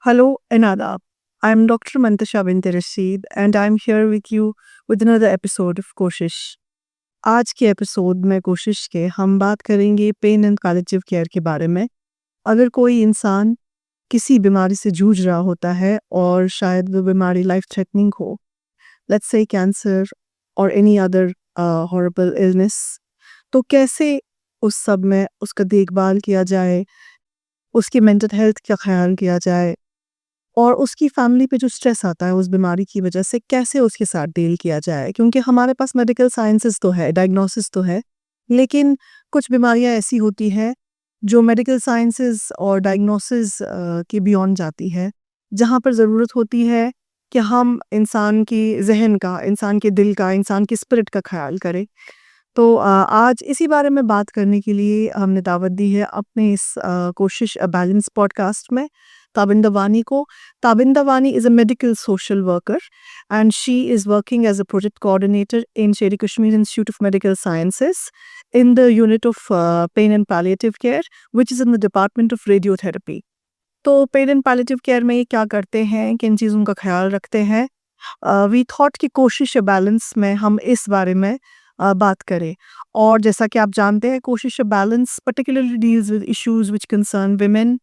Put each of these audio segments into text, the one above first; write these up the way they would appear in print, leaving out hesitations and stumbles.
Hello and Adab. I'm Dr. Mantasha Binti Rashid and I'm here with you with another episode of कोशिश। आज के episode में कोशिश के हम बात करेंगे पेन एंड पैलिएटिव केयर के बारे में। अगर कोई इंसान किसी बीमारी से जूझ रहा होता है और शायद वो बीमारी लाइफ थ्रेटनिंग हो, लेट्स से कैंसर और एनी अदर हॉरिबल इलनेस, तो कैसे उस सब में उसका देखभाल किया जाए, उसकी मेंटल हेल्थ का ख्याल किया जाए और उसकी फैमिली पे जो स्ट्रेस आता है उस बीमारी की वजह से कैसे उसके साथ डील किया जाए। क्योंकि हमारे पास मेडिकल साइंसेस तो है, डायग्नोसिस तो है, लेकिन कुछ बीमारियां ऐसी होती हैं जो मेडिकल साइंसेस और डायग्नोसिस के बियॉन्ड जाती है, जहाँ पर ज़रूरत होती है कि हम इंसान की जहन का, इंसान के दिल का, इंसान की स्पिरिट का ख्याल करें। तो आज इसी बारे में बात करने के लिए हमने दावत दी है अपने इस कोशिश बैलेंस पॉडकास्ट में ताबिंदा वानी को। ताबिंदा वानी is a medical social worker and she is working as a project coordinator in Sher-e Kashmir Institute of Medical Sciences in the unit of pain and palliative care, which is in the department of radiotherapy. तो pen and palliative care में ये क्या करते हैं, किन चीज़ों का ख्याल रखते हैं, वी थॉट की कोशिश बैलेंस में हम इस बारे में बात करें। और जैसा कि आप जानते हैं, कोशिश balance particularly deals with issues which concern women,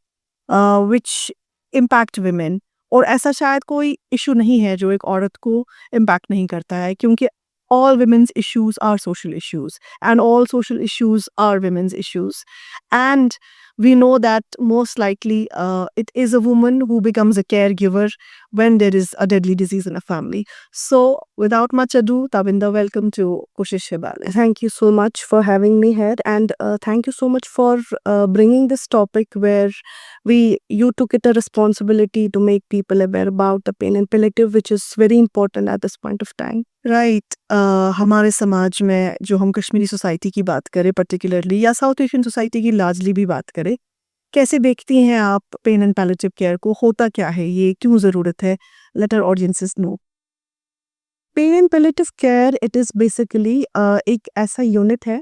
which impact women. और ऐसा शायद कोई इशू नहीं है जो एक औरत को इम्पैक्ट नहीं करता है, क्योंकि all women's issues are social issues and all social issues are women's issues, and we know that most likely it is a woman who becomes a caregiver when there is a deadly disease in a family. So without much ado, Tabinda, welcome to Koshish Shebale. Thank you so much for having me here, and thank you so much for bringing this topic where you took it a responsibility to make people aware about the pain and palliative, which is very important at this point of time. Right. हमारे समाज में जो हम Kashmiri society की बात करें particularly, या south Asian society की लार्जली भी बात करें, कैसे देखती हैं आप पेन एंड पैलिएटिव केयर को? होता क्या है ये, क्यों ज़रूरत है? Let our audiences know. Pain and palliative care it is basically एक ऐसा यूनिट है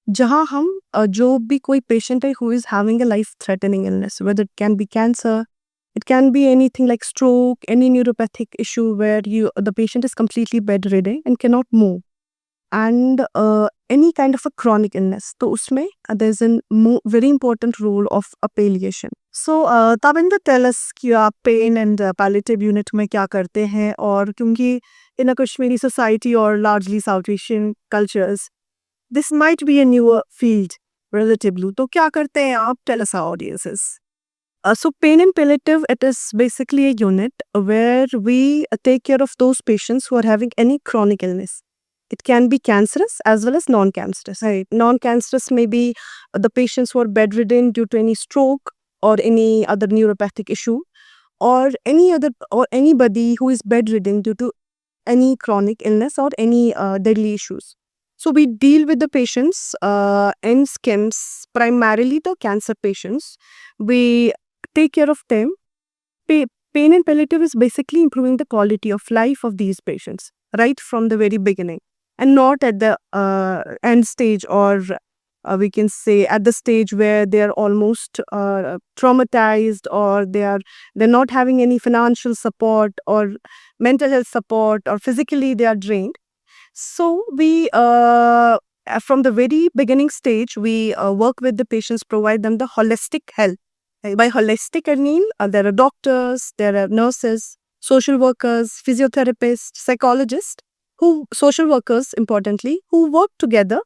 जहाँ हम जो भी कोई पेशेंट है who is having a life threatening illness, whether it can be cancer, it can be anything like stroke, any neuropathic issue where the patient is completely bedridden and cannot move, and any kind of a chronic illness. तो उसमें there's a very important role of a palliation. So Tabinda, tell us कि आप pen and palliative unit में क्या करते हैं। और क्योंकि इन अ कश्मीरी सोसाइटी और largely South Asian cultures this might be a newer field relatively, तो क्या करते हैं आप? Tell us our audiences. So pain and palliative, it is basically a unit where we take care of those patients who are having any chronic illness. It can be cancerous as well as non-cancerous. Right. Non-cancerous may be the patients who are bedridden due to any stroke or any other neuropathic issue, or anybody who is bedridden due to any chronic illness or any deadly issues. So we deal with the patients and SCIMS, primarily the cancer patients. We take care of them. Pain and palliative is basically improving the quality of life of these patients right from the very beginning, and not at the end stage, or we can say at the stage where they are almost traumatized, or they're not having any financial support or mental health support, or physically they are drained. So we from the very beginning stage, we work with the patients, provide them the holistic health. By holistic, I mean there are doctors, there are nurses, social workers, physiotherapists, psychologists, social workers importantly, who work together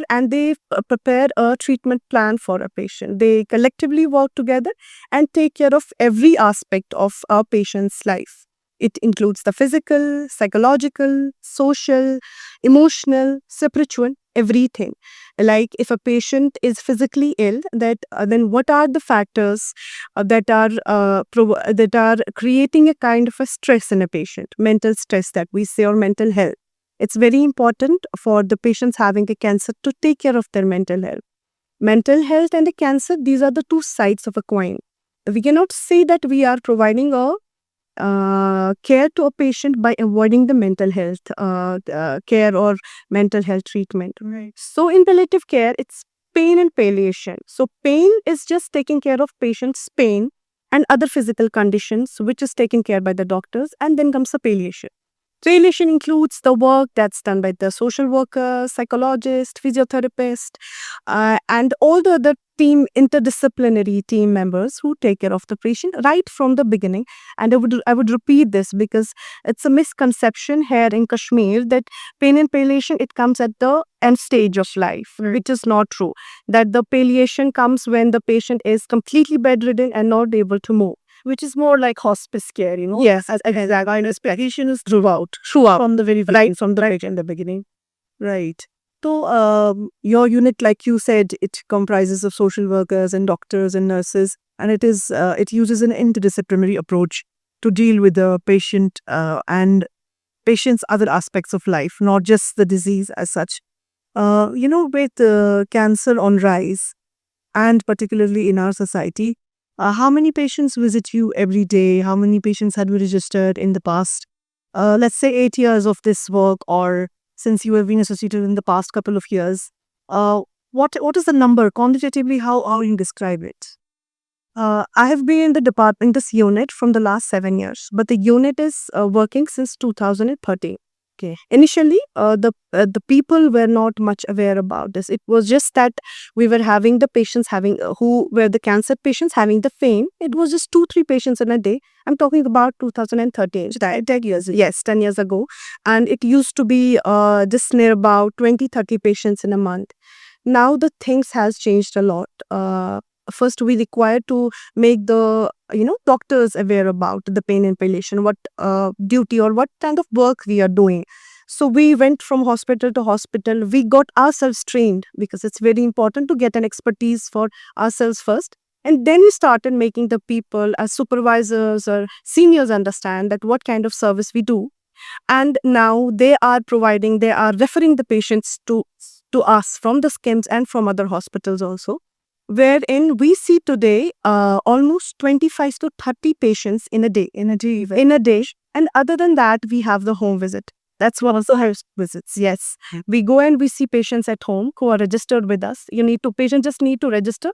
and they prepare a treatment plan for a patient. They collectively work together and take care of every aspect of our patient's life. It includes the physical, psychological, social, emotional, spiritual, everything. Like if a patient is physically ill, then what are the factors that are creating a kind of a stress in a patient, mental stress that we say, or mental health. It's very important for the patients having a cancer to take care of their mental health. Mental health and the cancer, these are the two sides of a coin. We cannot say that we are providing a care to a patient by avoiding the mental health care or mental health treatment. Right. So in palliative care, it's pain and palliation. So pain is just taking care of patient's pain, and other physical conditions, which is taken care by the doctors. And then comes the palliation. Palliation includes the work that's done by the social worker, psychologist, physiotherapist, and all the other interdisciplinary team members who take care of the patient right from the beginning. And I would repeat this because it's a misconception here in Kashmir that pain and palliation, it comes at the end stage of life, which is not true. That the palliation comes when the patient is completely bedridden and not able to move, which is more like hospice care, you know. Yes, exactly. And palliation is throughout, from the very Right from the right in the beginning. Right. So, your unit, like you said, it comprises of social workers and doctors and nurses, and it uses an interdisciplinary approach to deal with the patient and patient's other aspects of life, not just the disease as such. With cancer on rise, and particularly in our society, how many patients visit you every day? How many patients had you registered in the past, let's say 8 years of this work, or since you have been associated in the past couple of years? What is the number quantitatively? How you describe it? I have been in the department, this unit, from the last 7 years, but the unit is working since 2013. Okay. Initially, the people were not much aware about this. It was just that we were having the patients having who were the cancer patients having the pain. It was just 2-3 patients in a day. I'm talking about 2013. 10 years. Yes, 10 years ago. And it used to be just near about 20-30 patients in a month. Now the things has changed a lot. First, we require to make the doctors aware about the pain and palliation, what duty or what kind of work we are doing. So we went from hospital to hospital. We got ourselves trained because it's very important to get an expertise for ourselves first. And then we started making the people as supervisors or seniors understand that what kind of service we do. And now they are referring the patients to us from the SKIMS and from other hospitals also, wherein we see today almost 25 to 30 patients in a day. And other than that, we have the home visit. That's one of the house visits. Yes. We go and we see patients at home who are registered with us. Patients just need to register,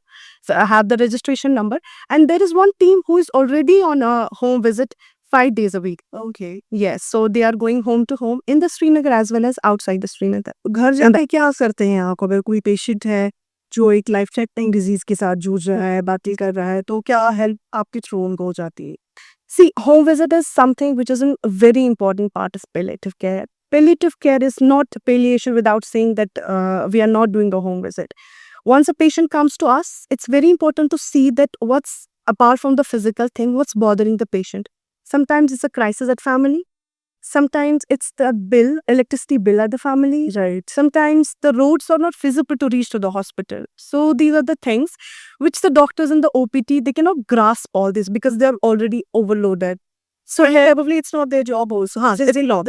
have the registration number. And there is one team who is already on a home visit 5 days a week. Okay. Yes. So they are going home to home in the Srinagar as well as outside the Srinagar. घर जाके क्या करते हैं आप? अगर कोई patient है जो एक लाइफ थ्रेटनिंग डिजीज के साथ जूझ रहा है, बातचीत कर रहा है, तो क्या हेल्प आपके थ्रू उनको हो जाती है? See, home visit is something which is a very important part of palliative care. Palliative care is not palliation without saying that we are not doing a home visit. Once a patient comes to us, it's very important to see that what's, apart from the physical thing, what's bothering the patient. Sometimes it's a crisis at family. Sometimes it's the electricity bill at the family. Right. Sometimes the roads are not feasible to reach to the hospital. So these are the things which the doctors in the OPT, they cannot grasp all this because they're already overloaded. So probably it's not their job also. This is not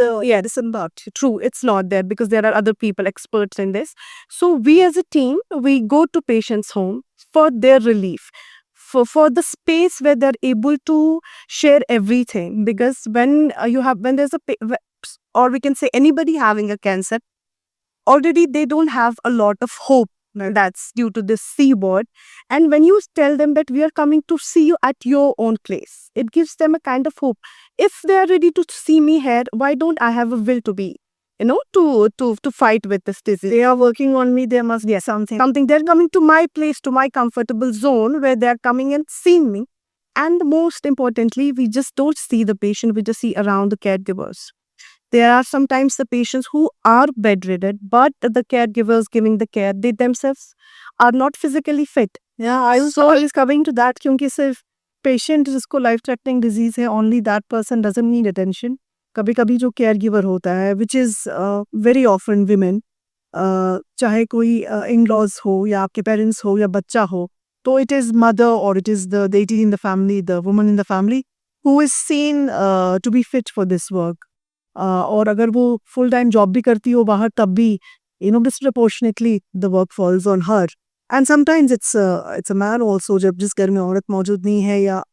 true. It's not there because there are other people experts in this. So we as a team, we go to patients' home for their relief, for the space where they're able to share everything. Because when there's or we can say anybody having a cancer, already they don't have a lot of hope. That's due to this C word. And when you tell them that we are coming to see you at your own place, it gives them a kind of hope. If they are ready to see me here, why don't I have a will to be, to fight with this disease? They are working on me. There must be something. They're coming to my place, to my comfortable zone where they're coming and seeing me. And most importantly, we just don't see the patient, we just see around the caregivers. There are sometimes the patients who are bedridden, but the caregivers giving the care, they themselves are not physically fit. Yeah, I was always coming to that क्योंकि सिर्फ patient जिसको life threatening disease है, only that person doesn't need attention. कभी कभी जो caregiver होता है, which is very often women, चाहे कोई in-laws हो या आपके parents हो या बच्चा हो, तो it is mother or it is the deity in the family, the woman in the family who is seen to be fit for this work. और अगर वो फुल टाइम जॉब भी करती हो बाहर, तब भी disproportionately the work falls on her. And sometimes it's a man also, जब जिस घर में औरत मौजूद नहीं है या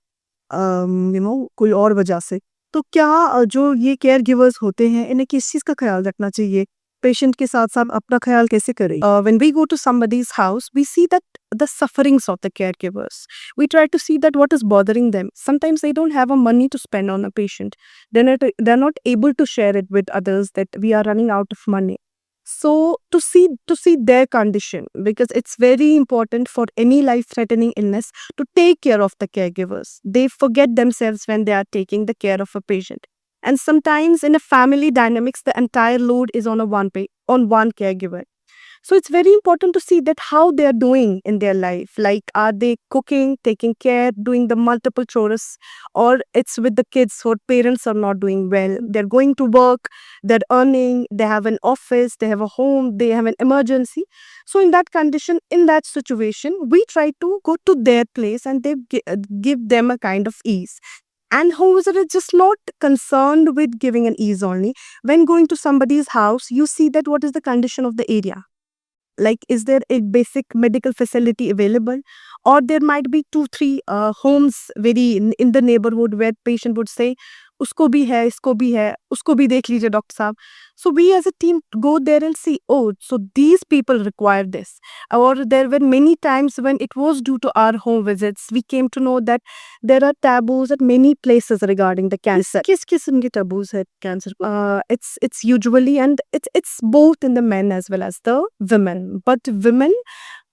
कोई और वजह से, तो क्या जो ये केयर गिवर्स होते हैं इन्हें किस चीज़ का ख्याल रखना चाहिए? पेशेंट के साथ साथ अपना ख्याल कैसे करें? When we go to somebody's house, we see that the sufferings of the caregivers. We try to see that what is bothering them. Sometimes they don't have a money to spend on a patient. They're not able to share it with others that we are running out of money. So to see their condition, because it's very important for any life threatening illness to take care of the caregivers. They forget themselves when they are taking the care of a patient. And sometimes in a family dynamics, the entire load is on on one caregiver. So it's very important to see that how they are doing in their life. Like, are they cooking, taking care, doing the multiple chores, or it's with the kids or parents are not doing well. They're going to work, they're earning, they have an office, they have a home, they have an emergency. So in that condition, in that situation, we try to go to their place and give them a kind of ease. And homes are just not concerned with giving an ease only. When going to somebody's house, you see that what is the condition of the area. Like, is there a basic medical facility available, or there might be 2 3 homes very in the neighborhood where patient would say usko bhi hai, isko bhi hai, usko bhi dekh lijiye doctor sahab. So we as a team go there and see, oh, so these people require this. Or there were many times when it was due to our home visits, we came to know that there are taboos at many places regarding the cancer. किस किस्म के taboos है cancer को? It's usually, and it's both in the men as well as the women. But women,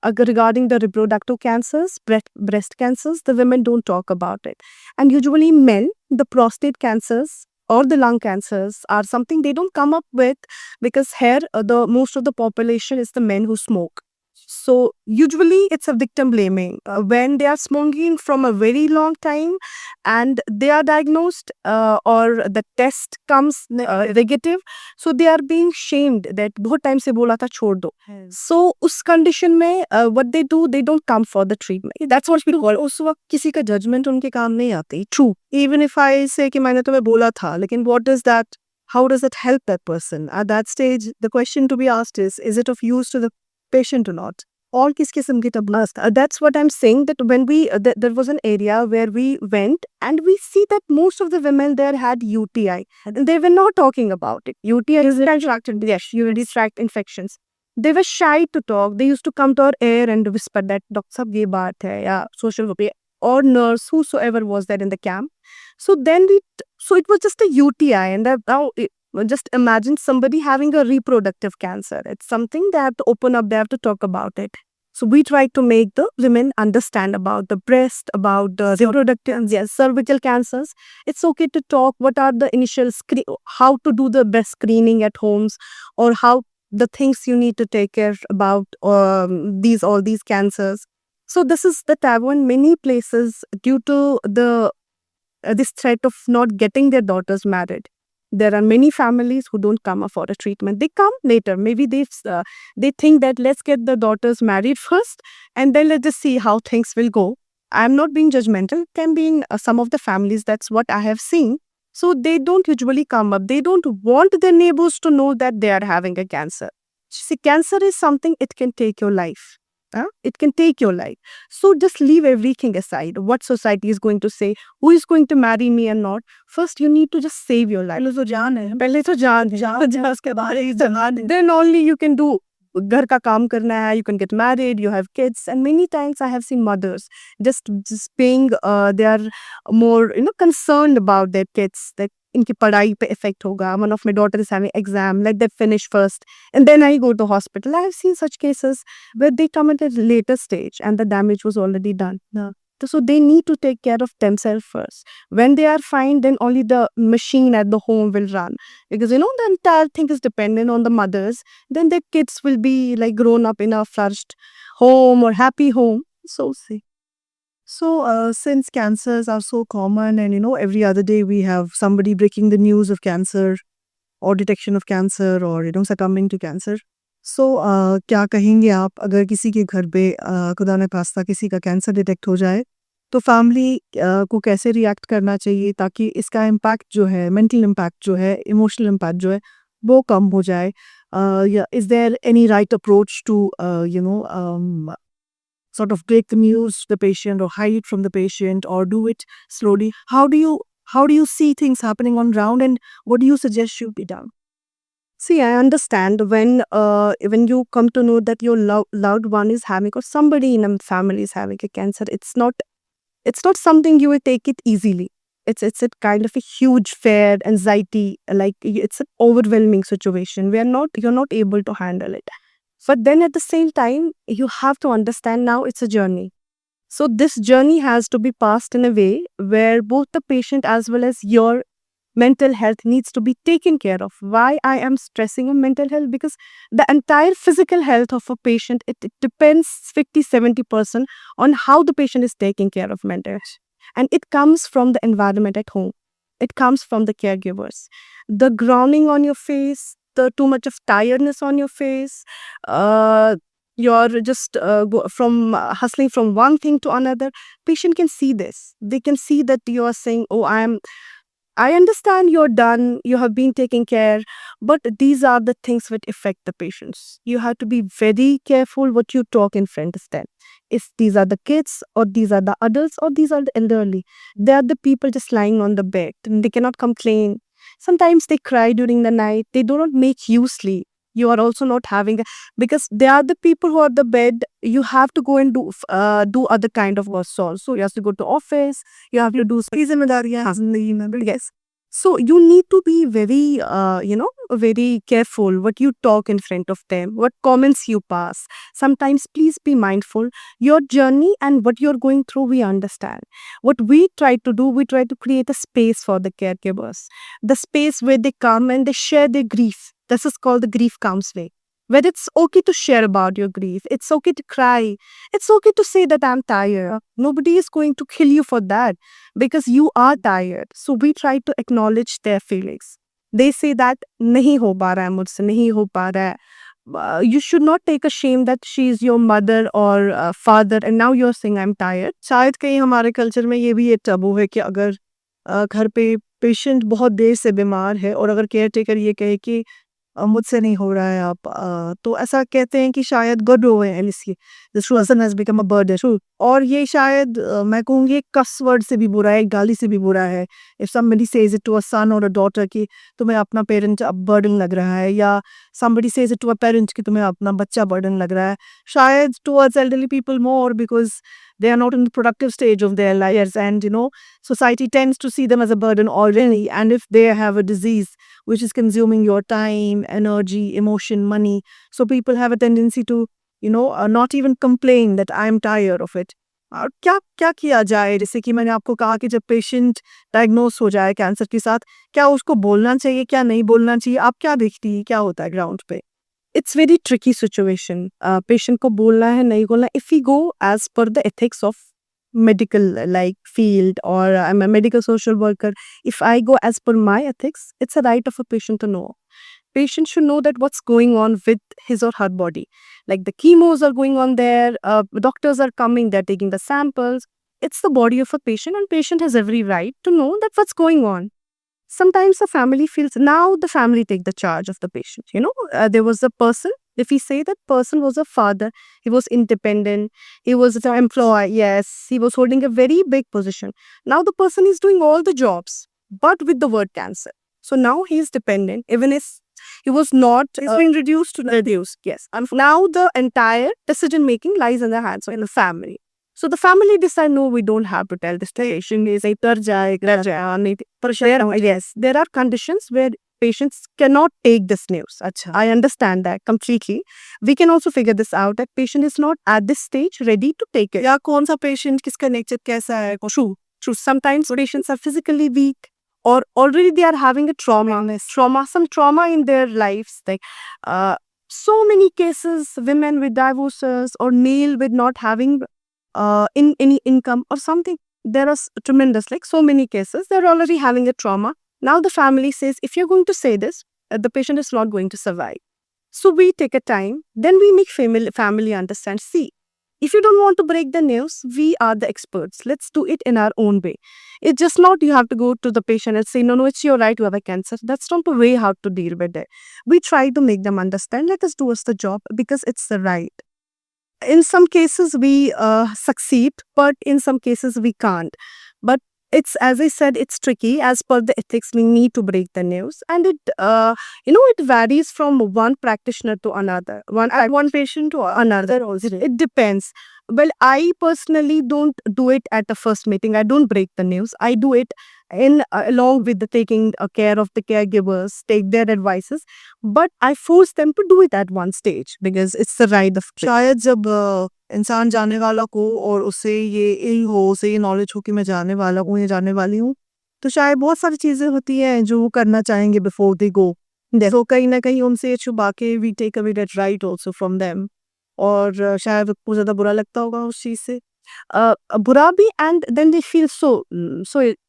regarding the reproductive cancers, breast cancers, the women don't talk about it. And usually men, the prostate cancers or the lung cancers are something they don't come up with, because here the most of the population is the men who smoke. So usually it's a victim blaming. When they are smoking from a very long time and they are diagnosed, or the test comes negative, so they are being shamed that बहुत time से बोला था छोड़ दो. So उस condition में what they do, they don't come for the treatment. That's what we call. उस वक्त किसी का judgment उनके काम नहीं आती. True. Even if I say कि मैंने तुम्हें बोला था, लेकिन what does that, how does it help that person? At that stage, the question to be asked is it of use to the patient or not? All किस किस्म की taboos. That's what I'm saying, that when we there was an area where we went and we see that most of the women there had UTI. And they were not talking about it. UTI is urinary tract infections. They were shy to talk. They used to come to our air and whisper that doctor साहब ये बात है, या social worker or nurse, whosoever was there in the camp. So then so it was just a UTI, and now just imagine somebody having a reproductive cancer. It's something they have to open up, they have to talk about it. So we try to make the women understand about the breast, about the reproductive, cervical cancers. It's okay to talk what are the initial how to do the breast screening at homes, or how the things you need to take care about all these cancers. So this is the taboo in many places due to the this threat of not getting their daughters married. There are many families who don't come up for a treatment. They come later. Maybe they think that let's get the daughters married first, and then let's just see how things will go. I'm not being judgmental. It can be in some of the families. That's what I have seen. So they don't usually come up. They don't want their neighbors to know that they are having a cancer. See, cancer is something, it can take your life. It can take your life. So just leave everything aside. What society is going to say, who is going to marry me and not. First, you need to just save your life. पहले तो जान उसके बाद ही जहान है. Then only you can do. घर का काम करना है, you can get married, you have kids. And many times I have seen mothers just being they are more concerned about their kids, that इनकी पढ़ाई पे effect होगा. One of my daughter is having exam, let them finish first and then I go to hospital. I have seen such cases where they come at a later stage and the damage was already done. So they need to take care of themselves first. When they are fine, then only the machine at the home will run. Because the entire thing is dependent on the mothers. Then their kids will be like grown up in a flourished home or happy home. So since cancers are so common, and every other day we have somebody breaking the news of cancer or detection of cancer, or succumbing to cancer. So क्या कहेंगे आप, अगर किसी के घर पे खुदा न खास्ता किसी का कैंसर डिटेक्ट हो जाए, तो फैमिली को कैसे रिएक्ट करना चाहिए ताकि इसका इम्पैक्ट जो है, मेंटल इम्पैक्ट जो है, इमोशनल इम्पैक्ट जो है, वो कम हो जाए? या is there any right approach to sort of break the news to the patient or hide it from the patient or do it slowly? How do you see things happening on ground, and what do you suggest should be done? See, I understand when you come to know that your loved one is having, or somebody in a family is having a cancer. It's not something you will take it easily. It's a kind of a huge fear, anxiety, like it's an overwhelming situation where not you're not able to handle it. But then at the same time, you have to understand now it's a journey. So this journey has to be passed in a way where both the patient as well as your mental health needs to be taken care of. Why I am stressing on mental health? Because the entire physical health of a patient, it depends 50-70% on how the patient is taking care of mental health. And it comes from the environment at home. It comes from the caregivers. The growling on your face, the too much of tiredness on your face, uh, you're just from hustling from one thing to another. Patient can see this. They can see that you are saying, "Oh, I understand you're done, you have been taking care," but these are the things which affect the patients. You have to be very careful what you talk in front of them. If these are the kids, or these are the adults, or these are the elderly, they are the people just lying on the bed and they cannot complain. Sometimes they cry during the night, they do not make you sleep. You are also not having because they are the people who are the bed. You have to go and do other kind of work also. You have to go to office, you have to do yes. So you need to be very very careful what you talk in front of them, what comments you pass. Sometimes please be mindful. Your journey and what you're going through, we understand. What we try to do, we try to create a space for the caregivers, the space where they come and they share their grief. This is called the grief comes way, where it's okay to share about your grief, it's okay to cry, it's okay to say that I'm tired. Nobody is going to kill you for that because you are tired. So we try to acknowledge their feelings. They say that nahi ho pa raha hai mujhse, nahi ho pa raha hai. You should not take a shame that she is your mother or father and now you're saying I'm tired. शायद कहीं हमारे culture में ये भी एक taboo है कि अगर घर पे पेशेंट बहुत देर से बीमार है और अगर केयर टेकर ये कहे कि मुझसे नहीं हो रहा है आप तो ऐसा कहते हैं कि शायद गुड हो गए इसकी this person has become a burden और ये शायद मैं कहूँगी एक कस वर्ड से भी बुरा है, एक गाली से भी बुरा है। If somebody says it to a son or a daughter कि तुम्हें अपना पेरेंट अब बर्डन लग रहा है, या somebody says it to a parent कि तुम्हें अपना बच्चा बर्डन लग रहा है, शायद towards elderly people more because they are not in the productive stage of their lives, and society tends to see them as a burden already. And if they have a disease which is consuming your time, energy, emotion, money, so people have a tendency to not even complain that I'm tired of it. और क्या क्या किया जाए, जैसे कि मैंने आपको कहा कि जब पेशेंट डायग्नोस हो जाए कैंसर के साथ, क्या उसको बोलना चाहिए, क्या नहीं बोलना चाहिए, आप क्या देखती है, क्या होता है ग्राउंड पे? It's very tricky situation. Patient को बोलना है नहीं बोलना. If we go as per the ethics of medical like field, or I'm a medical social worker, if I go as per my ethics, it's a right of a patient to know. Patient should know that what's going on with his or her body. Like the chemos are going on there, doctors are coming, they're taking the samples. It's the body of a patient, and patient has every right to know that what's going on. Sometimes the family feels, now the family take the charge of the patient. There was a person, if we say that person was a father, he was independent, he was an employee, yes, he was holding a very big position. Now the person is doing all the jobs, but with the word cancer. So now he is dependent, even if he was not, He's being reduced to reduced, yes. And now the entire decision making lies in the hands of the family. So the family decide, no, we don't have to tell this patient is a yes, there are conditions where patients cannot take this news. अच्छा, I understand that completely. We can also figure this out that patient is not at this stage ready to take it. या कौन सा patient किसका nature कैसा है? True, true. Sometimes patients are physically weak, or already they are having a some trauma in their lives. Like so many cases, women with divorces or male with not having in any income or something. There are tremendous, like so many cases, they're already having a trauma. Now the family says, if you're going to say this, the patient is not going to survive. So we take a time, then we make family understand. See, if you don't want to break the news, we are the experts. Let's do it in our own way. It's just not you have to go to the patient and say, no, it's your right to have a cancer. That's not the way how to deal with it. We try to make them understand, let us do us the job because it's the right. In some cases we succeed, but in some cases we can't. But it's, as I said, it's tricky. As per the ethics, we need to break the news, and it varies from one practitioner to another, one patient to another also. It depends. Well, I personally don't do it at the first meeting. I don't break the news. I do it in along with the taking care of the caregivers, take their advices, but I force them to do it at one stage because it's the right of शायद जब इंसान जाने वाला को और उसे ये इल्म हो, उसे ये नॉलेज हो कि मैं जाने वाला हूँ या जाने वाली हूँ, तो शायद बहुत सारी चीज़ें होती हैं जो वो करना चाहेंगे बिफोर दे गो। तो कहीं न कहीं उनसे छुपा के we take away that right also from them और शायद उनको ज़्यादा बुरा लगता होगा उस चीज़ से। बुरा भी, and then they feel so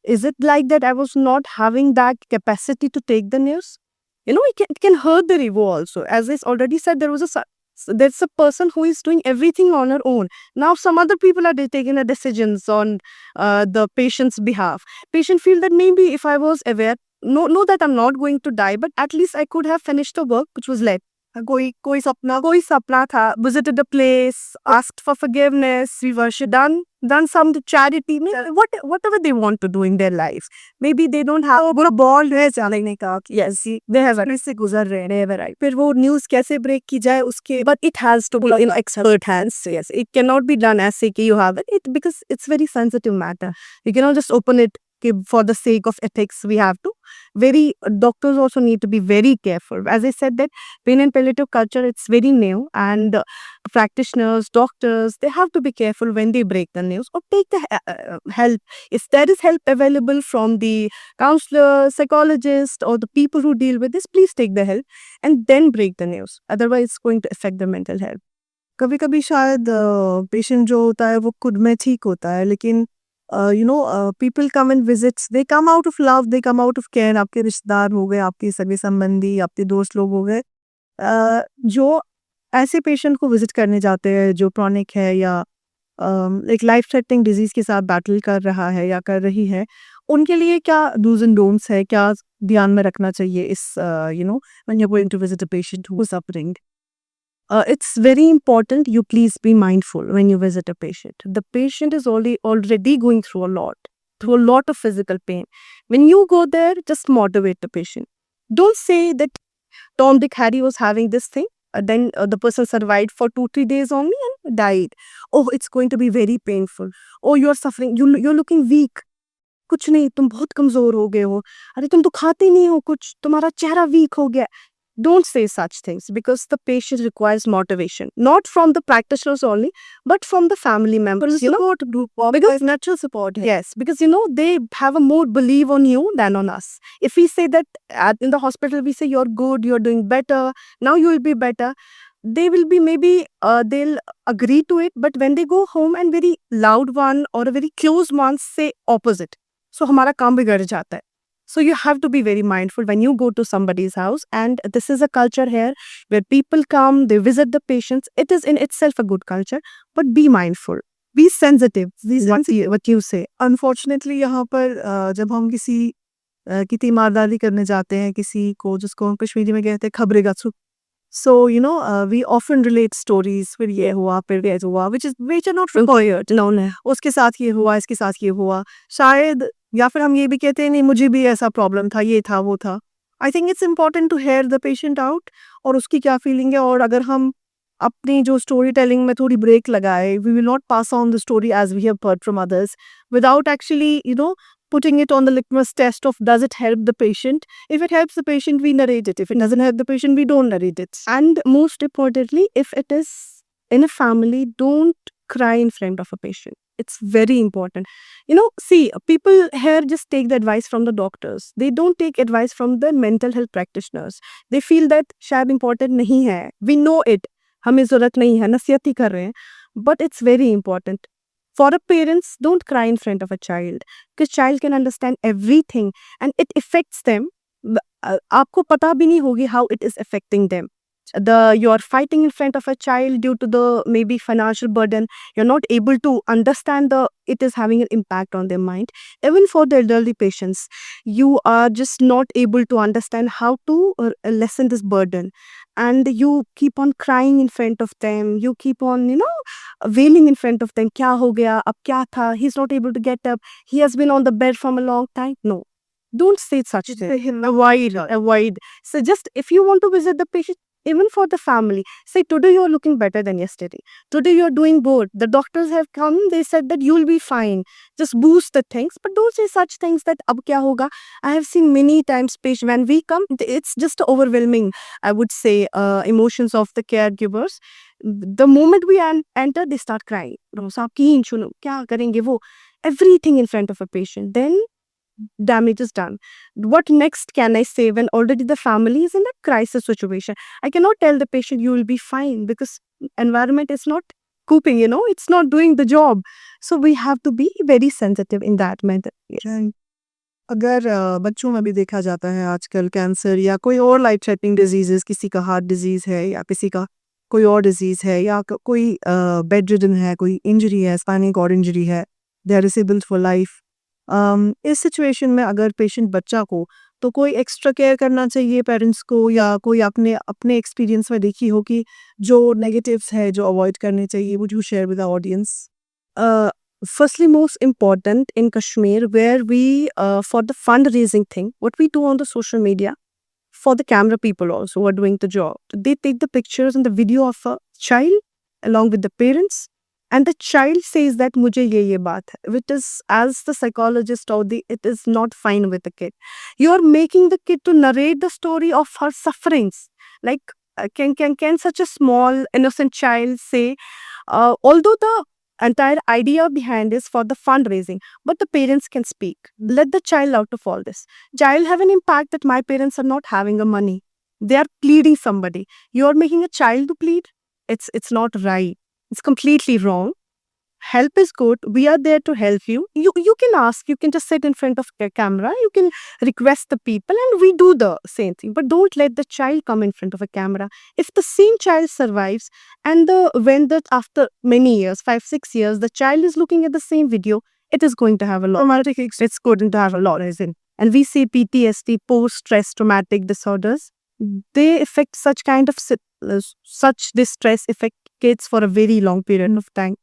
is it like that I was not having that capacity to take the news? It can hurt the ego also. As I already said, there's a person who is doing everything on her own. Now some other people are taking the decisions on the patient's behalf. Patient feel that maybe if I was aware, no that I'm not going to die, but at least I could have finished the work which was left. कोई सपना कोई सपना था, visited the place, asked for forgiveness, we worship, done some charity, whatever they want to do in their life. Maybe they don't have पूरा bond है जाने का कि yes, they have a से गुजर रहे हैं। never right. फिर वो न्यूज़ कैसे ब्रेक की जाए उसके, but it has to be in expert hands. Yes, it cannot be done as कि you have it because it's very sensitive matter. You cannot just open it for the sake of ethics. We have to doctors also need to be very careful. As I said, that pain and palliative culture, it's very new, and practitioners, doctors, they have to be careful when they break the news or take the help. If there is help available from the counselor, psychologist, or the people who deal with this, please take the help and then break the news. Otherwise, it's going to affect the mental health. कभी-कभी शायद patient जो होता है वो खुद में ठीक होता है लेकिन people come and visits, they come out of love, they come out of care. आपके रिश्तेदार हो गए, आपके सगे संबंधी, आपके दोस्त लोग हो गए, जो ऐसे पेशेंट को विजिट करने जाते हैं जो क्रॉनिक है या एक लाइफ थ्रेटनिंग डिजीज के साथ बैटल कर रहा है या कर रही है, उनके लिए क्या डूज एंड डोंट्स है, क्या ध्यान में रखना चाहिए इस when you are going to visit a patient who is suffering? It's very important you please be mindful when you visit a patient. The patient is already going through a lot of physical pain. When you go there, just motivate the patient. Don't say that Tom, Dick, Harry was having this thing. Then the person survived for 2-3 days only and died. Oh, it's going to be very painful. Oh, you're suffering. You're looking weak. कुछ नहीं, तुम बहुत कमजोर हो गए हो, अरे तुम तो खाते नहीं हो कुछ, तुम्हारा चेहरा वीक हो गया. Don't say such things because the patient requires motivation, not from the practitioners only, but from the family members. support group, because natural support है. Yes, because they have a more belief on you than on us. If we say that in the hospital, we say you're good, you're doing better, now you will be better, they will be maybe they'll agree to it, but when they go home and very loud one or a very close one say opposite, so हमारा काम बिगड़ जाता है. So you have to be very mindful when you go to somebody's house, and this is a culture here where people come, they visit the patients. It is in itself a good culture, but be mindful, be sensitive. What you say. Unfortunately यहाँ पर जब हम किसी की तीमारदारी करने जाते हैं किसी को, जिसको हम कश्मीरी में कहते हैं खबरे गाछू, so we often relate stories, फिर ये हुआ फिर ये हुआ, which are not required. No. उसके साथ ये हुआ, इसके साथ ये हुआ, शायद, या फिर हम ये भी कहते हैं नहीं मुझे भी ऐसा प्रॉब्लम था, ये था वो था. I think it's important to hear the patient out और उसकी क्या फीलिंग है, और अगर हम अपनी जो स्टोरी टेलिंग में थोड़ी ब्रेक लगाए, we will not pass on the story as we have heard from others without actually putting it on the litmus test of does it help the patient. If it helps the patient, we narrate it. If it doesn't help the patient, we don't narrate it. And most importantly, if it is in a family, don't cry in front of a patient. It's very important. See, people here just take the advice from the doctors. They don't take advice from the mental health practitioners. They feel that शायद important नहीं है. We know it. हमें ज़रूरत नहीं है, नसीहत ही कर रहे हैं. But it's very important. For a parents, don't cry in front of a child because child can understand everything and it affects them. आपको पता भी नहीं होगी how it is affecting them. you're fighting in front of a child due to the maybe financial burden. You're not able to understand it is having an impact on their mind. Even for the elderly patients, you are just not able to understand how to lessen this burden, and you keep on crying in front of them. You keep on wailing in front of them. Kya ho gaya, ab kya tha, he's not able to get up, he has been on the bed from a long time. No, don't say such thing. Avoid. So just if you want to visit the patient, even for the family, say today you're looking better than yesterday. Today you're doing good. The doctors have come, they said that you'll be fine. Just boost the things, but don't say such things that ab kya hoga. I have seen many times patient when we come, it's just overwhelming, I would say, emotions of the caregivers. The moment we enter, they start crying. "साहब की ही सुनो, क्या करेंगे वो?" Everything in front of a patient. Then damage is done. What next can I say when already the family is in a crisis situation? I cannot tell the patient you will be fine because environment is not coping, it's not doing the job. So we have to be very sensitive in that matter. Right. अगर बच्चों में भी देखा जाता है आजकल cancer या कोई और लाइफ थ्रेटनिंग डिजीजेस, किसी का हार्ट डिजीज है या किसी का कोई और डिजीज है या कोई बेड रिडन है, कोई इंजरी है, स्पाइनल कॉर्ड इंजरी है, they are disabled for life. इस सिचुएशन में अगर पेशेंट बच्चा को, तो कोई एक्स्ट्रा केयर करना चाहिए पेरेंट्स को, या कोई अपने अपने एक्सपीरियंस में देखी हो कि जो नेगेटिव्स है जो अवॉइड करने चाहिए, would you share with the audience? Firstly, most important in Kashmir, where we, for the fundraising thing, what we do on the social media, for the camera people also who are doing the job, they take the pictures and the video of a child along with the parents, and the child says that mujhe ye baat hai, which is, as the psychologist or it is not fine with the kid. You are making the kid to narrate the story of her sufferings. Like, can such a small innocent child say, although the entire idea behind is for the fundraising, but the parents can speak. Let the child out of all this. Child have an impact that my parents are not having a money. They are pleading somebody. You are making a child to plead. It's not right. It's completely wrong. Help is good. We are there to help you. You can ask. You can just sit in front of the camera. You can request the people, and we do the same thing. But don't let the child come in front of a camera. If the same child survives, and when that after many years, 5-6 years, the child is looking at the same video, it is going to have a lot. Traumatic, it's going to have a lot, isn't? And we say PTSD, post-stress traumatic disorders. They affect such kind of such distress affect kids for a very long period of time.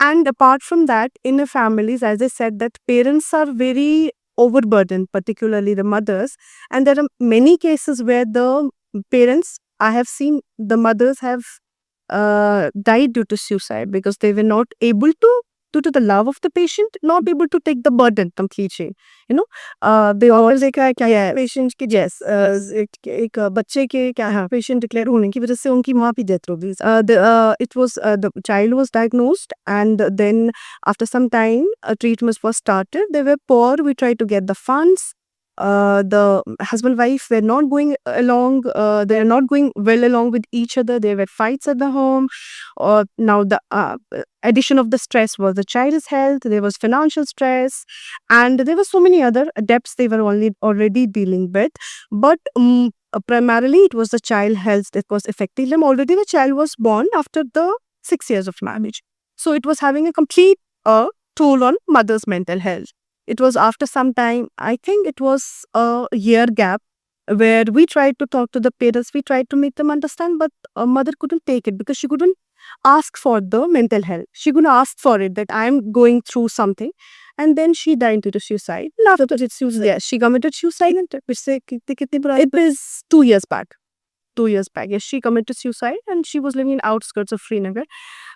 And apart from that, in the families, as I said, that parents are very overburdened, particularly the mothers. And there are many cases where the parents, I have seen the mothers have died due to suicide because they were not able to, due to the love of the patient, not able to take the burden completely. They always say क्या है patient के जैस एक बच्चे के क्या है patient declare होने की वजह से उनकी माँ की डेथ हो गई. The child was diagnosed, and then after some time treatment was started. They were poor. We tried to get the funds. The husband wife were not going along. They are not going well along with each other. There were fights at the home. Now the addition of the stress was the child's health. There was financial stress, and there were so many other debts they were already dealing with. But primarily it was the child health that was affecting them. Already the child was born after the 6 years of marriage, so it was having a complete toll on mother's mental health. It was after some time, I think it was a year gap, where we tried to talk to the parents, we tried to make them understand, but mother couldn't take it because she couldn't ask for the mental health. She couldn't ask for it that I'm going through something. And then she died due to suicide. After suicide, yes, she committed suicide. It is 2 years back. 2 years back, yes, she committed suicide, and she was living in outskirts of Srinagar.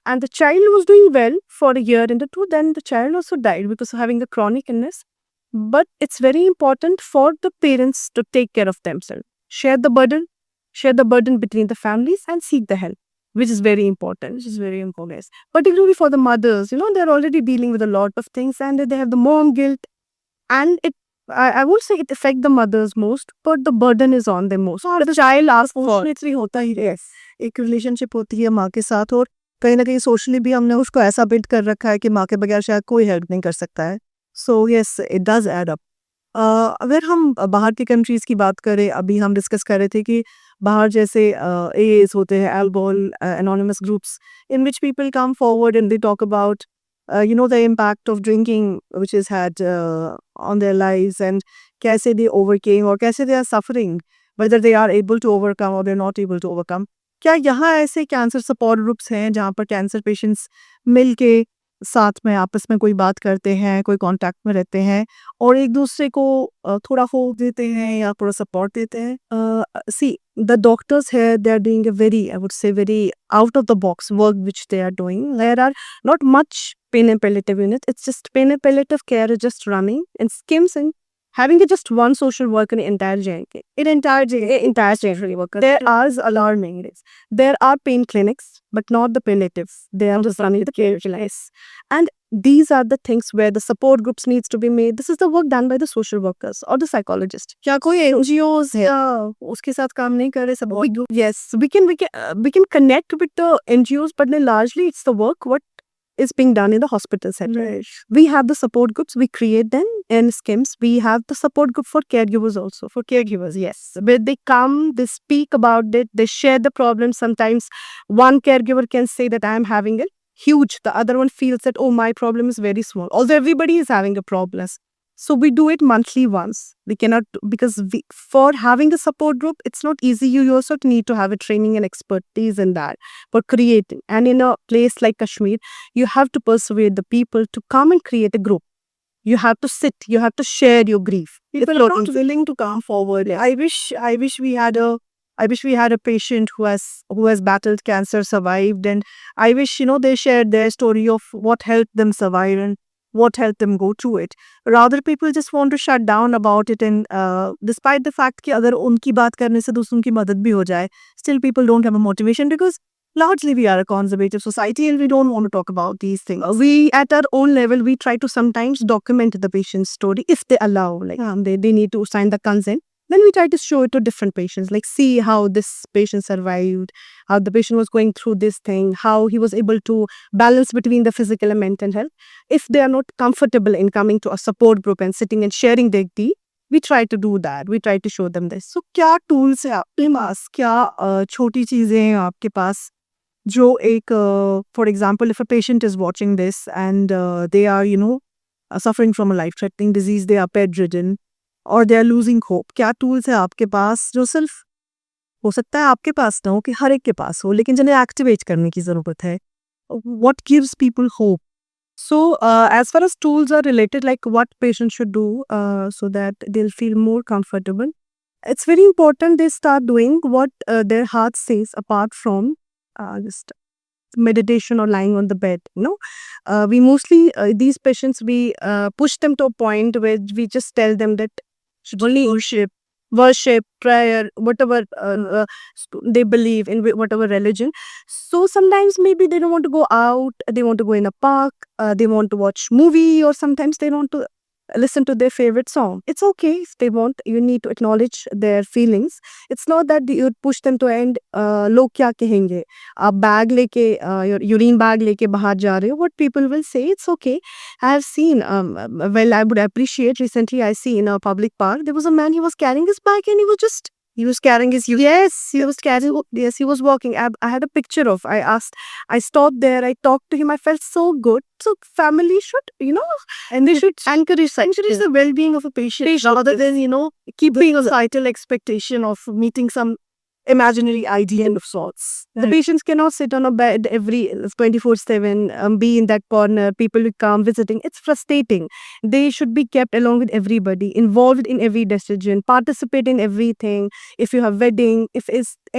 And the child was doing well for a year and two. Then the child also died because of having the chronic illness. But it's very important for the parents to take care of themselves. Share the burden between the families, and seek the help, which is very important. Which is very important. Yes. Particularly for the mothers, they're already dealing with a lot of things, and they have the mom guilt. And I won't say it affects the mothers most, but the burden is on them most. The child asks for it. होता ही है, एक relationship होती है माँ के साथ, और कहीं ना कहीं सोशली भी हमने उसको ऐसा बिल्ड कर रखा है कि माँ के बगैर शायद कोई हेल्प नहीं कर सकता है. So yes, it does add up. अगर हम बाहर के कंट्रीज़ की बात करें, अभी हम डिस्कस कर रहे थे कि बाहर जैसे एएस होते हैं, alcohol, anonymous groups, in which people come forward and they talk about the impact of drinking which is had on their lives and कैसे दे ओवरकेम और कैसे they are suffering, whether they are able to overcome or they are not able to overcome. क्या यहाँ ऐसे cancer support groups हैं जहाँ पर cancer patients मिल के साथ में आपस में कोई बात करते हैं, कोई कॉन्टैक्ट में रहते हैं और एक दूसरे को थोड़ा होप देते हैं या थोड़ा सपोर्ट देते हैं? See, the doctors here, they are doing a very, I would say, very out of the box work which they are doing. There are not much pain and palliative units. It's just pain and palliative care is just running in skims and having just one social worker in entire JNK. Entire social worker. There are alarming. There are pain clinics, but not the palliatives. They are just running the care lines. And these are the things where the support groups needs to be made. This is the work done by the social workers or the psychologist. क्या कोई NGOs है उसके साथ काम नहीं कर रहे support group? Yes, we can connect with the NGOs, but then largely it's the work what is being done in the hospital setting. Right. We have the support groups, we create them in SKIMS. We have the support group for caregivers also. For caregivers, yes. Where they come, they speak about it, they share the problem. Sometimes one caregiver can say that I am having it huge. The other one feels that, oh, my problem is very small. Although everybody is having a problem. So we do it monthly once. We cannot, because for having a support group, it's not easy. You also need to have a training and expertise in that for creating. And in a place like Kashmir, you have to persuade the people to come and create a group. You have to sit, you have to share your grief. People are not willing to come forward. I wish we had a patient who has battled cancer, survived, and I wish they shared their story of what helped them survive and what helped them go through it. Rather, people just want to shut down about it, and despite the fact कि अगर उनकी बात करने से दूसरों की मदद भी हो जाए, still people don't have a motivation because largely we are a conservative society and we don't want to talk about these things. We at our own level we try to sometimes document the patient's story if they allow, like they need to sign the consent. Then we try to show it to different patients, like see how this patient survived, how the patient was going through this thing, how he was able to balance between the physical and mental health. If they are not comfortable in coming to a support group and sitting and sharing their tea, we try to do that. We try to show them this. So क्या tools है आपके पास? क्या छोटी चीजें हैं आपके पास जो एक for example, if a patient is watching this and they are suffering from a life threatening disease, they are bedridden or they are losing hope, क्या tools है आपके पास जो सिर्फ हो सकता है आपके पास ना हो कि हर एक के पास हो, लेकिन जिन्हें एक्टिवेट करने की ज़रूरत है? What gives people hope? So, as far as tools are related, like what patients should do so that they'll feel more comfortable, it's very important they start doing what their heart says apart from just meditation or lying on the bed. We mostly, these patients, we push them to a point where we just tell them that should only worship, prayer, whatever they believe in, whatever religion. So sometimes maybe they don't want to go out, they want to go in a park, they want to watch movie, or sometimes they want to listen to their favorite song. It's okay if they want. You need to acknowledge their feelings. It's not that you push them to end. लोग क्या कहेंगे? आप bag लेके urine bag लेके बाहर जा रहे हो. What people will say? It's okay. I have seen. Well, I would appreciate. Recently, I see in a public park there was a man. He was carrying his bag and he was carrying his. Yes, he was carrying. Yes, he was walking. I had a picture of. I asked. I stopped there. I talked to him. I felt so good. So family should, and they should encourage the well-being of a patient rather than keeping a societal expectation of meeting some imaginary ideal of sorts. The patients cannot sit on a bed every 24/7, be in that corner, people will come visiting. It's frustrating. They should be kept along with everybody, involved in every decision, participate in everything. If you have wedding, if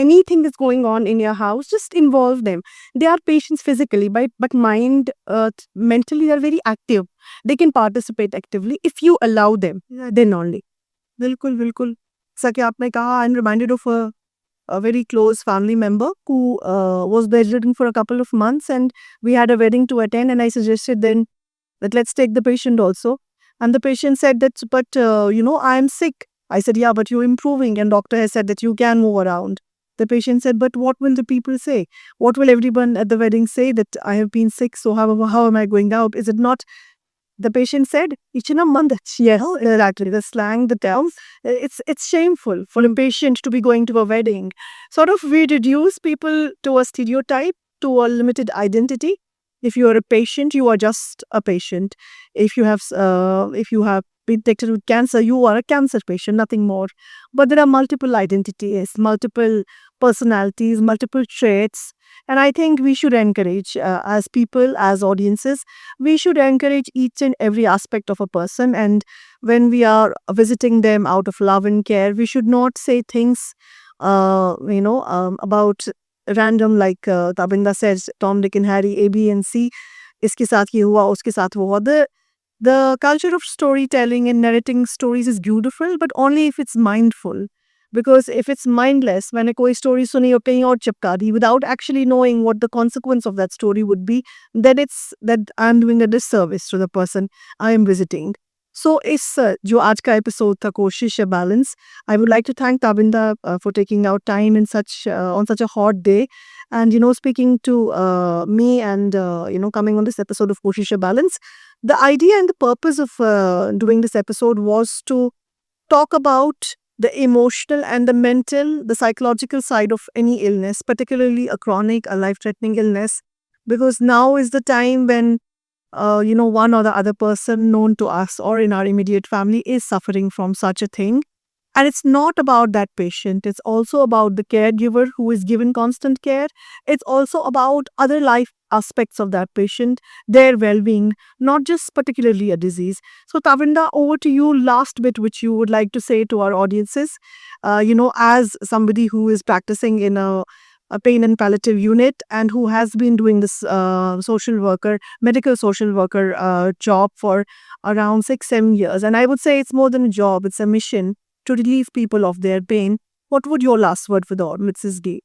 anything is going on in your house, just involve them. They are patients physically, but mentally they are very active. They can participate actively if you allow them, then only. बिल्कुल बिल्कुल जैसा कि आपने कहा, I'm reminded of a very close family member who was bedridden for a couple of months, and we had a wedding to attend, and I suggested then that let's take the patient also. And the patient said that, but I'm sick. I said, yeah, but you're improving, and doctor has said that you can move around. The patient said, but what will the people say? What will everyone at the wedding say, that I have been sick, so how am I going out? Is it not the patient said, "Ichna mand." Yes. Exactly. The slang, the terms. It's shameful for a patient to be going to a wedding. Sort of we reduce people to a stereotype, to a limited identity. If you are a patient, you are just a patient. If you have been detected with cancer, you are a cancer patient, nothing more. But there are multiple identities, multiple personalities, multiple traits. And I think we should encourage, as people, as audiences, we should encourage each and every aspect of a person. And when we are visiting them out of love and care, we should not say things, about random, like Tabinda says, Tom, Dick, and Harry, A, B, and C. इसके साथ ये हुआ, उसके साथ वो हुआ. The culture of storytelling and narrating stories is beautiful, but only if it's mindful. Because if it's mindless, when a koi story suni or kahin aur chipka di, without actually knowing what the consequence of that story would be, then it's that I'm doing a disservice to the person I am visiting. So, is jo aaj ka episode tha Koshish ya Balance. I would like to thank Tabinda for taking out time in on such a hot day, and speaking to me, and coming on this episode of Koshish ya Balance. The idea and the purpose of doing this episode was to talk about the emotional and the mental, the psychological side of any illness, particularly a chronic, a life-threatening illness, because now is the time when one or the other person known to us or in our immediate family is suffering from such a thing. And it's not about that patient. It's also about the caregiver who is given constant care. It's also about other life aspects of that patient, their well-being, not just particularly a disease. So Tavinda, over to you. Last bit which you would like to say to our audiences, as somebody who is practicing in a pain and palliative unit and who has been doing this medical social worker job for around 6-7 years. And I would say it's more than a job, it's a mission to relieve people of their pain. What would your last word for the audience be?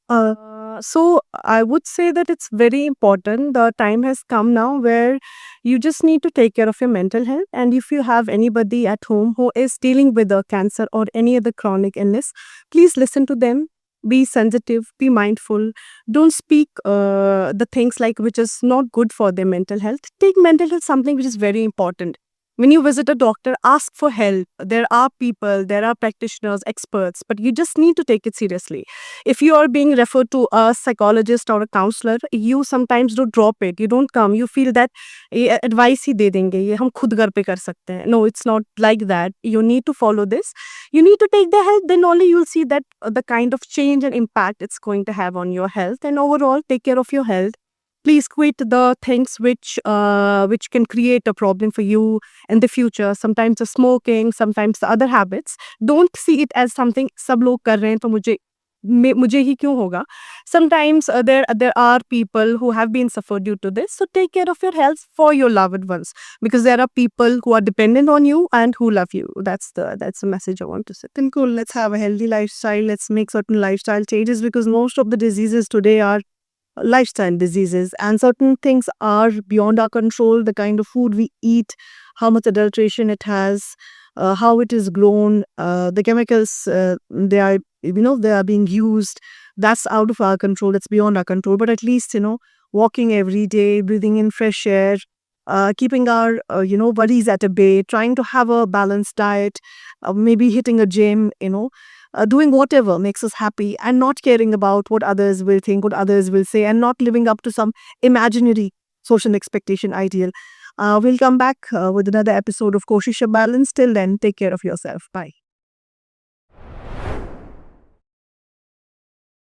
So I would say that it's very important. The time has come now where you just need to take care of your mental health. And if you have anybody at home who is dealing with a cancer or any other chronic illness, please listen to them. Be sensitive, be mindful. Don't speak the things like which is not good for their mental health. Take mental health something which is very important. When you visit a doctor, ask for help. There are people, there are practitioners, experts, but you just need to take it seriously. If you are being referred to a psychologist or a counselor, you sometimes don't drop it. You don't come. You feel that ये advice ही दे देंगे, ये हम खुद घर पे कर सकते हैं. No, it's not like that. You need to follow this. You need to take the help. Then only you'll see that the kind of change and impact it's going to have on your health. And overall, take care of your health. Please quit the things which can create a problem for you in the future. Sometimes the smoking, sometimes the other habits. Don't see it as something सब लोग कर रहे हैं तो मुझे ही क्यों होगा. Sometimes there are people who have been suffered due to this. So take care of your health for your loved ones, because there are people who are dependent on you and who love you. That's the message I want to say. Then cool. Let's have a healthy lifestyle. Let's make certain lifestyle changes, because most of the diseases today are lifestyle diseases, and certain things are beyond our control. The kind of food we eat, how much adulteration it has, how it is grown, the chemicals they are being used, that's out of our control, that's beyond our control. But at least walking every day, breathing in fresh air, keeping our worries at a bay, trying to have a balanced diet, maybe hitting a gym, doing whatever makes us happy, and not caring about what others will think, what others will say, and not living up to some imaginary social expectation ideal. We'll come back with another episode of Koshish ya Balance. Till then, take care of yourself. Bye.